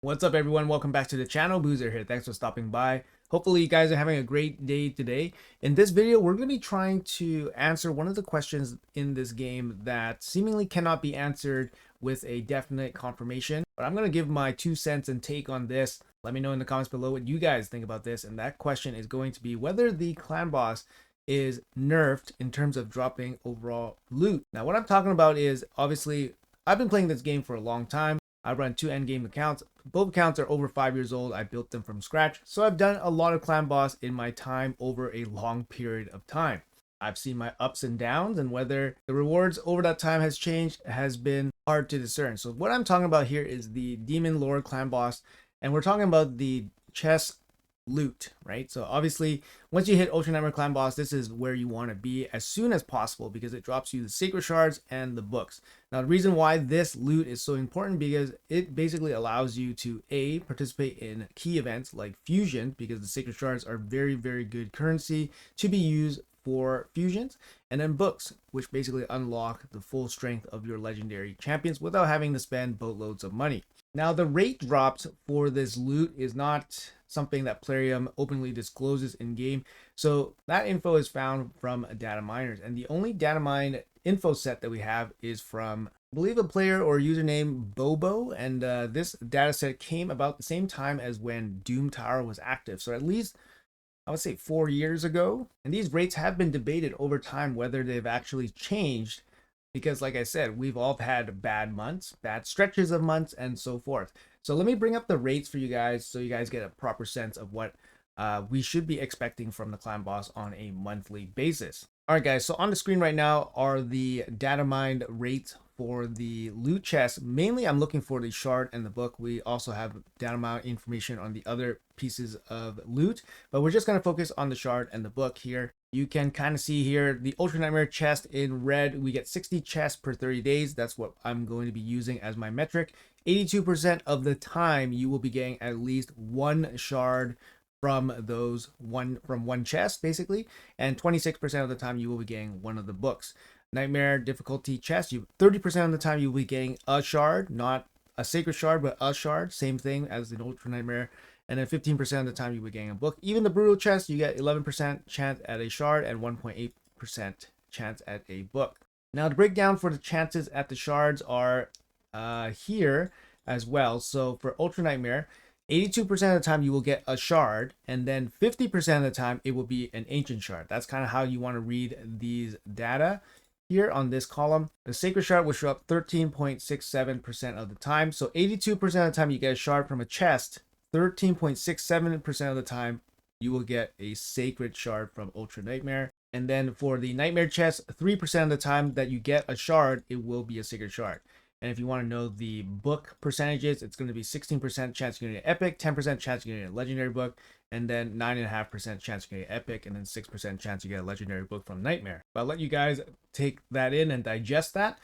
What's up, everyone? Welcome back to the channel. Boozer here. Thanks for stopping by. Hopefully you guys are having a great day today. In this video, we're going to be trying to answer one of the questions in this game that seemingly cannot be answered with a definite confirmation. But I'm going to give my 2 cents and take on this. Let me know in the comments below what you guys think about this. And that question is going to be whether the clan boss is nerfed in terms of dropping overall loot. Now, what I'm talking about is obviously I've been playing this game for a long time. I run 2 endgame accounts. Both accounts are over 5 years old. I built them from scratch. So I've done a lot of clan boss in my time over a long period of time. I've seen my ups and downs, and whether the rewards over that time has changed has been hard to discern. So what I'm talking about here is the Demon Lord clan boss, and we're talking about the chest loot, right? So obviously once you hit Ultra Nightmare clan boss, this is where you want to be as soon as possible because it drops you the sacred shards and the books. Now the reason why this loot is so important because it basically allows you to participate in key events like fusion, because the sacred shards are very good currency to be used for fusions, and then books, which basically unlock the full strength of your legendary champions without having to spend boatloads of money. Now the rate drops for this loot is not something that Plarium openly discloses in game, so that info is found from data miners, and the only data mine info set that we have is from, I believe, a player or username Bobo, and this data set came about the same time as when Doom Tower was active, so at least I would say 4 years ago. And these rates have been debated over time whether they've actually changed, because like I said, we've all had bad months, bad stretches of months, and so forth. So let me bring up the rates for you guys so you guys get a proper sense of what we should be expecting from the clan boss on a monthly basis. All right, guys, so on the screen right now are the data mined rates for the loot chest. Mainly I'm looking for the shard and the book. We also have data mine information on the other pieces of loot, but we're just going to focus on the shard and the book here. You can kind of see here the Ultra Nightmare chest in red. We get 60 chests per 30 days. That's what I'm going to be using as my metric. 82% of the time you will be getting at least one shard from one chest basically, and 26% of the time you will be getting one of the books. Nightmare difficulty chest, you 30% of the time you'll be getting a shard, not a sacred shard but a shard, same thing as the Ultra Nightmare, and then 15% of the time you'll be getting a book. Even the brutal chest, you get 11% chance at a shard and 1.8% chance at a book. Now the breakdown for the chances at the shards are here as well. So for Ultra Nightmare, 82% of the time you will get a shard, and then 50% of the time it will be an ancient shard. That's kind of how you want to read these data here on this column. The sacred shard will show up 13.67% of the time. So 82% of the time you get a shard from a chest, 13.67% of the time you will get a sacred shard from Ultra Nightmare. And then for the Nightmare chest, 3% of the time that you get a shard, it will be a sacred shard. And if you want to know the book percentages, it's going to be 16% chance you're going to get epic, 10% chance you're going to get a legendary book, and then 9.5% chance you're going to get epic, and then 6% chance you get a legendary book from Nightmare. But I'll let you guys take that in and digest that.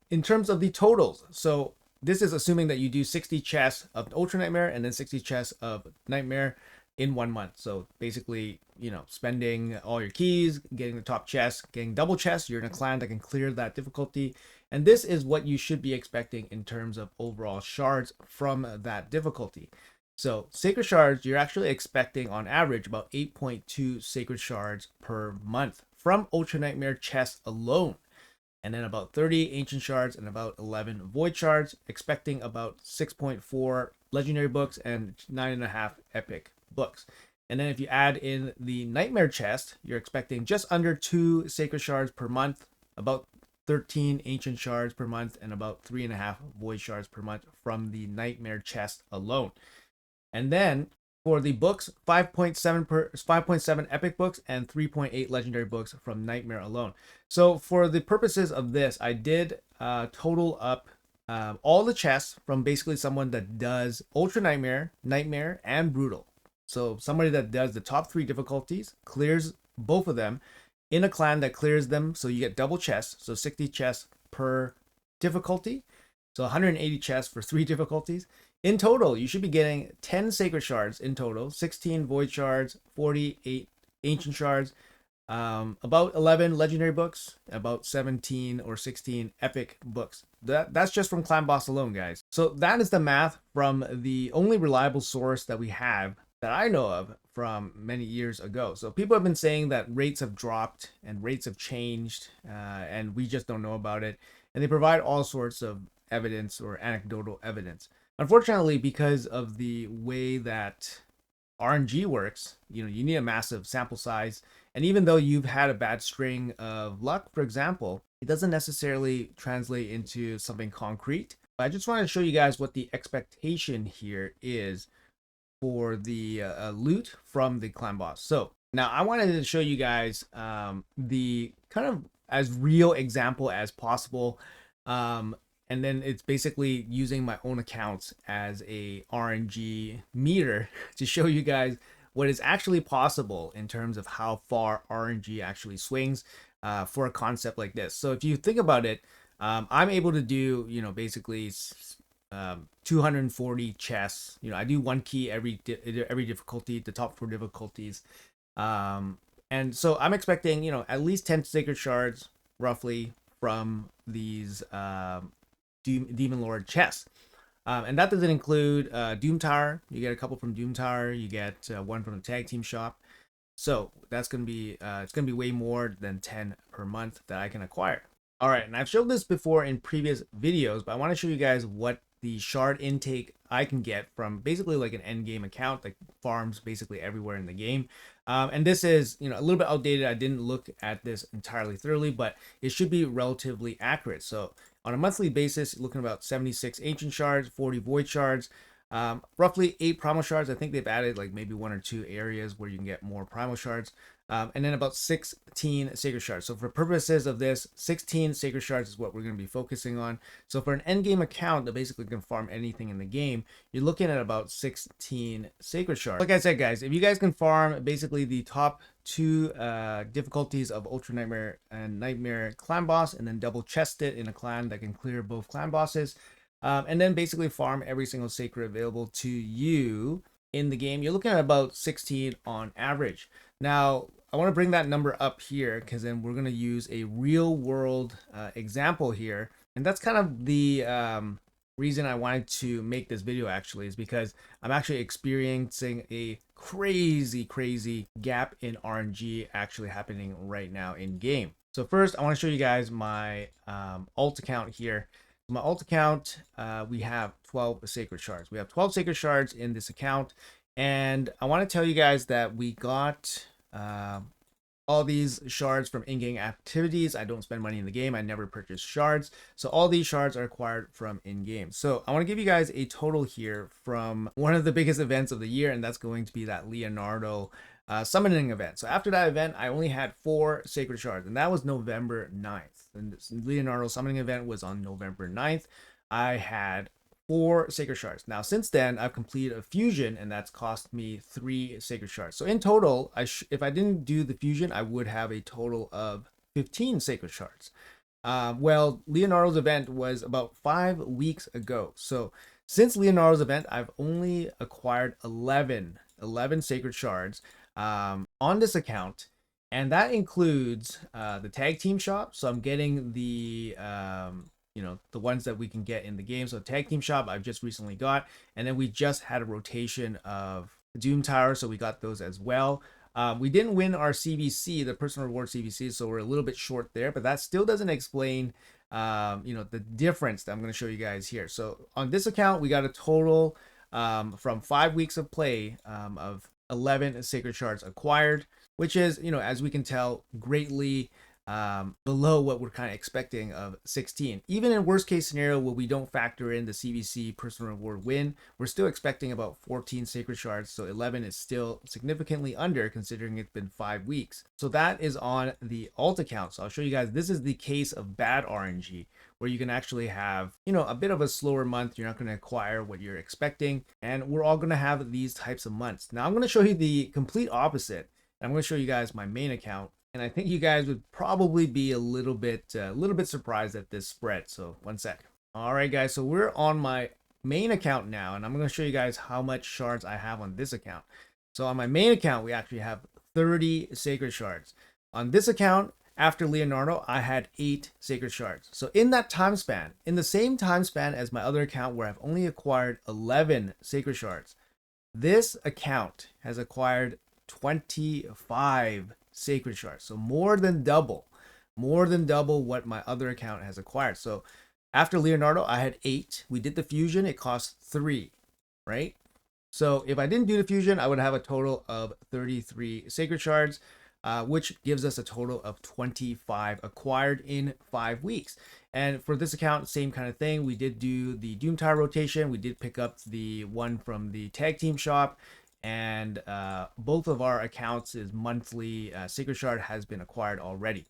In terms of the totals, so this is assuming that you do 60 chests of Ultra Nightmare and then 60 chests of Nightmare in 1 month. So basically, you know, spending all your keys, getting the top chest, getting double chests. You're in a clan that can clear that difficulty. And this is what you should be expecting in terms of overall shards from that difficulty. So sacred shards, you're actually expecting on average about 8.2 sacred shards per month from Ultra Nightmare chests alone. And then about 30 ancient shards and about 11 void shards, expecting about 6.4 legendary books and 9.5 epic books. And then if you add in the Nightmare chest, you're expecting just under 2 sacred shards per month, about 13 ancient shards per month, and about 3.5 void shards per month from the Nightmare chest alone. And then for the books, 5.7 epic books and 3.8 legendary books from Nightmare alone. So for the purposes of this, I did total up all the chests from basically someone that does Ultra Nightmare, Nightmare, and Brutal. So somebody that does the top 3 difficulties, clears both of them in a clan that clears them, so you get double chests, so 60 chests per difficulty, so 180 chests for 3 difficulties. In total, you should be getting 10 sacred shards in total, 16 void shards, 48 ancient shards, about 11 legendary books, about 17 or 16 epic books. That's just from clan boss alone, guys. So that is the math from the only reliable source that we have that I know of from many years ago. So people have been saying that rates have dropped and rates have changed, and we just don't know about it. And they provide all sorts of evidence or anecdotal evidence. Unfortunately, because of the way that RNG works, you need a massive sample size. And even though you've had a bad string of luck, for example, it doesn't necessarily translate into something concrete. I just want to show you guys what the expectation here is for the loot from the clan boss. So now I wanted to show you guys the kind of as real example as possible. And then it's basically using my own accounts as a RNG meter to show you guys what is actually possible in terms of how far RNG actually swings for a concept like this. So if you think about it, I'm able to do, basically 240 chests. I do one key every difficulty, the top 4 difficulties. And so I'm expecting, at least 10 sacred shards roughly from these Demon Lord chests. And that doesn't include Doom Tower. You get a couple from Doom Tower. You get one from the tag team shop. So that's gonna be it's gonna be way more than 10 per month that I can acquire. All right, and I've showed this before in previous videos, but I want to show you guys what the shard intake I can get from basically like an end game account, like farms basically everywhere in the game. And this is, a little bit outdated. I didn't look at this entirely thoroughly, but it should be relatively accurate. So on a monthly basis, looking about 76 ancient shards, 40 void shards, roughly 8 primal shards. I think they've added like maybe 1 or 2 areas where you can get more primal shards. And then about 16 sacred shards. So for purposes of this, 16 sacred shards is what we're going to be focusing on. So for an end game account that basically can farm anything in the game, you're looking at about 16 sacred shards. Like I said, guys, if you guys can farm basically the top 2 difficulties of Ultra Nightmare and Nightmare clan boss, and then double chest it in a clan that can clear both clan bosses, and then basically farm every single sacred available to you in the game, you're looking at about 16 on average. Now, I want to bring that number up here because then we're going to use a real world example here. And that's kind of the reason I wanted to make this video actually, is because I'm actually experiencing a crazy gap in RNG actually happening right now in game. So first, I want to show you guys my alt account here. My alt account, we have 12 sacred shards. We have 12 sacred shards in this account. And I want to tell you guys that we got all these shards from in-game activities. I don't spend money in the game. I never purchase shards. So all these shards are acquired from in-game. So I want to give you guys a total here from one of the biggest events of the year, and that's going to be that Leonardo summoning event. So after that event, I only had 4 sacred shards, and that was November 9th. And this Leonardo summoning event was on November 9th. I had 4 sacred shards. Now, since then, I've completed a fusion, and that's cost me 3 sacred shards. So in total, if I didn't do the fusion, I would have a total of 15 sacred shards. Well, Leonardo's event was about 5 weeks ago. So since Leonardo's event, I've only acquired 11 sacred shards on this account. And that includes the tag team shop. So I'm getting the the ones that we can get in the game. So tag team shop I've just recently got, and then we just had a rotation of Doom Tower, so we got those as well. We didn't win our CVC, the personal reward CVC, so we're a little bit short there, but that still doesn't explain the difference that I'm going to show you guys here. So on this account, we got a total from 5 weeks of play of 11 sacred shards acquired, which is, as we can tell, greatly below what we're kind of expecting of 16. Even in worst case scenario where we don't factor in the CVC personal reward win, we're still expecting about 14 sacred shards. So 11 is still significantly under, considering it's been 5 weeks. So that is on the alt account. So I'll show you guys, this is the case of bad RNG, where you can actually have, a bit of a slower month. You're not going to acquire what you're expecting. And we're all going to have these types of months. Now I'm going to show you the complete opposite. I'm going to show you guys my main account. And I think you guys would probably be a little bit surprised at this spread. So one sec. All right, guys. So we're on my main account now, and I'm going to show you guys how much shards I have on this account. So on my main account, we actually have 30 sacred shards. On this account, after Leonardo, I had 8 sacred shards. So in that time span, in the same time span as my other account where I've only acquired 11 sacred shards, this account has acquired 25 sacred shards. So more than double what my other account has acquired. So after Leonardo, I had 8. We did the fusion, it cost 3, right? So if I didn't do the fusion, I would have a total of 33 sacred shards, which gives us a total of 25 acquired in 5 weeks. And for this account, same kind of thing. We did do the Doom Tower rotation. We did pick up the one from the tag team shop, and both of our accounts' monthly sacred shard has been acquired already.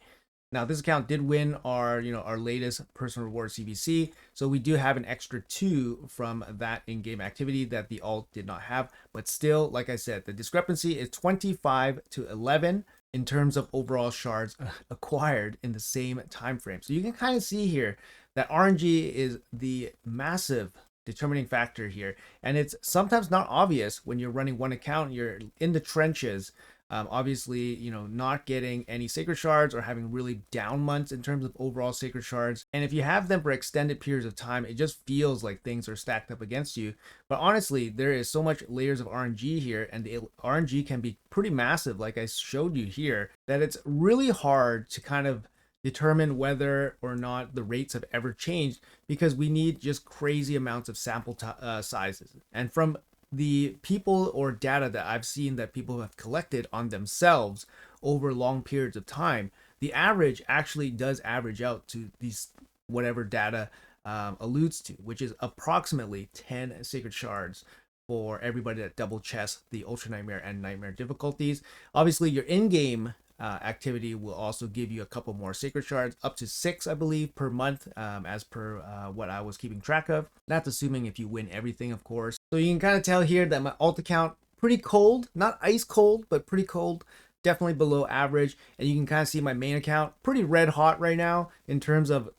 Now this account did win our latest personal reward CBC, so we do have an extra 2 from that in-game activity that the alt did not have. But still, like I said, the discrepancy is 25 to 11 in terms of overall shards acquired in the same time frame. So you can kind of see here that RNG is the massive determining factor here, and it's sometimes not obvious when you're running one account, you're in the trenches. Obviously, not getting any sacred shards or having really down months in terms of overall sacred shards. And if you have them for extended periods of time, it just feels like things are stacked up against you. But honestly, there is so much layers of RNG here, and the RNG can be pretty massive, like I showed you here, that it's really hard to kind of determine whether or not the rates have ever changed, because we need just crazy amounts of sample sizes. And from the people or data that I've seen that people have collected on themselves over long periods of time, the average actually does average out to these whatever data alludes to, which is approximately 10 sacred shards for everybody that double chests the Ultra Nightmare and Nightmare difficulties. Obviously, your in-game activity will also give you a couple more sacred shards, up to 6 I believe per month, as per what I was keeping track of. That's assuming if you win everything, of course. So you can kind of tell here that my alt account pretty cold, not ice cold, but pretty cold, definitely below average. And you can kind of see my main account pretty red hot right now in terms of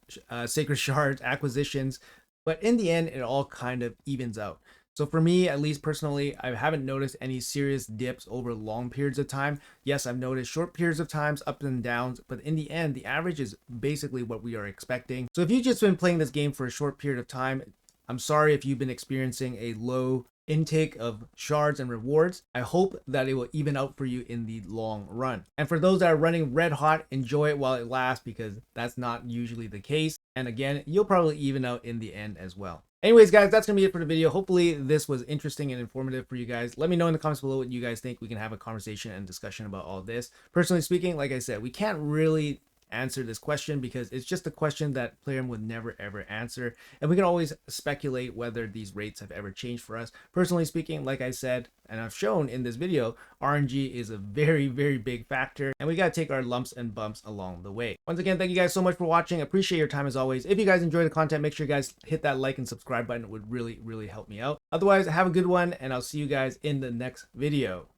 sacred shards acquisitions, but in the end it all kind of evens out. So for me, at least personally, I haven't noticed any serious dips over long periods of time. Yes, I've noticed short periods of times, ups and downs, but in the end, the average is basically what we are expecting. So if you've just been playing this game for a short period of time, I'm sorry if you've been experiencing a low intake of shards and rewards. I hope that it will even out for you in the long run. And for those that are running red hot, enjoy it while it lasts, because that's not usually the case. And again, you'll probably even out in the end as well. Anyways, guys, that's going to be it for the video. Hopefully this was interesting and informative for you guys. Let me know in the comments below what you guys think. We can have a conversation and discussion about all this. Personally speaking, like I said, we can't really answer this question because it's just a question that Player would never ever answer, and we can always speculate whether these rates have ever changed for us. Personally speaking, like I said and I've shown in this video, RNG is a very big factor, and we got to take our lumps and bumps along the way. Once again, thank you guys so much for watching. Appreciate your time as always. If you guys enjoy the content, make sure you guys hit that like and subscribe button. It would really help me out. Otherwise, have a good one, and I'll see you guys in the next video.